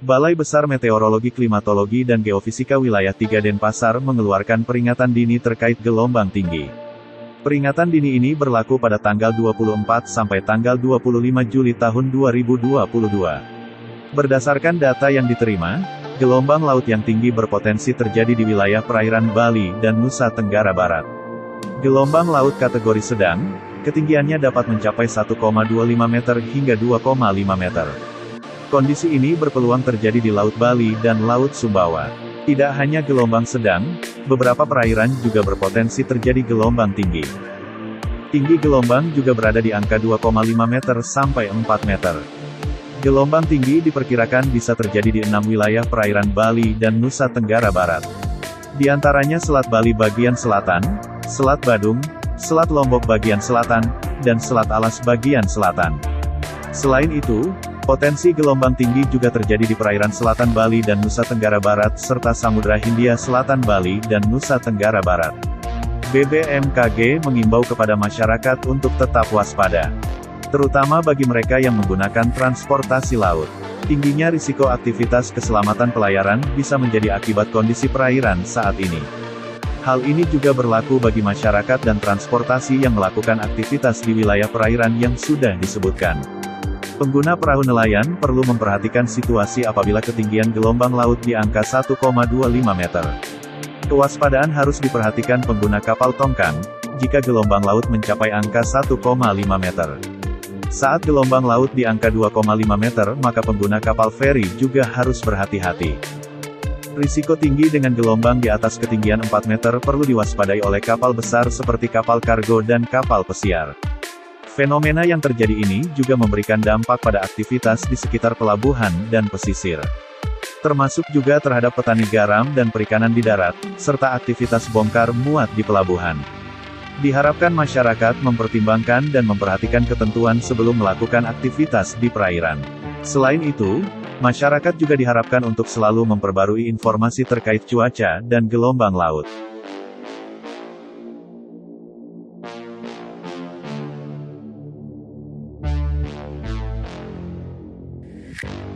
Balai Besar Meteorologi Klimatologi dan Geofisika Wilayah 3 Denpasar mengeluarkan peringatan dini terkait gelombang tinggi. Peringatan dini ini berlaku pada tanggal 24 sampai tanggal 25 Juli tahun 2022. Berdasarkan data yang diterima, gelombang laut yang tinggi berpotensi terjadi di wilayah perairan Bali dan Nusa Tenggara Barat. Gelombang laut kategori sedang, ketinggiannya dapat mencapai 1,25 meter hingga 2,5 meter. Kondisi ini berpeluang terjadi di Laut Bali dan Laut Sumbawa. Tidak hanya gelombang sedang, beberapa perairan juga berpotensi terjadi gelombang tinggi. Tinggi gelombang juga berada di angka 2,5 meter sampai 4 meter. Gelombang tinggi diperkirakan bisa terjadi di 6 wilayah perairan Bali dan Nusa Tenggara Barat. Di antaranya Selat Bali bagian selatan, Selat Badung, Selat Lombok bagian selatan, dan Selat Alas bagian selatan. Selain itu, potensi gelombang tinggi juga terjadi di perairan selatan Bali dan Nusa Tenggara Barat serta Samudra Hindia Selatan Bali dan Nusa Tenggara Barat. BMKG mengimbau kepada masyarakat untuk tetap waspada, terutama bagi mereka yang menggunakan transportasi laut. Tingginya risiko aktivitas keselamatan pelayaran bisa menjadi akibat kondisi perairan saat ini. Hal ini juga berlaku bagi masyarakat dan transportasi yang melakukan aktivitas di wilayah perairan yang sudah disebutkan. Pengguna perahu nelayan perlu memperhatikan situasi apabila ketinggian gelombang laut di angka 1,25 meter. Kewaspadaan harus diperhatikan pengguna kapal tongkang, jika gelombang laut mencapai angka 1,5 meter. Saat gelombang laut di angka 2,5 meter, maka pengguna kapal feri juga harus berhati-hati. Risiko tinggi dengan gelombang di atas ketinggian 4 meter perlu diwaspadai oleh kapal besar seperti kapal kargo dan kapal pesiar. Fenomena yang terjadi ini juga memberikan dampak pada aktivitas di sekitar pelabuhan dan pesisir. Termasuk juga terhadap petani garam dan perikanan di darat, serta aktivitas bongkar muat di pelabuhan. Diharapkan masyarakat mempertimbangkan dan memperhatikan ketentuan sebelum melakukan aktivitas di perairan. Selain itu, masyarakat juga diharapkan untuk selalu memperbarui informasi terkait cuaca dan gelombang laut. You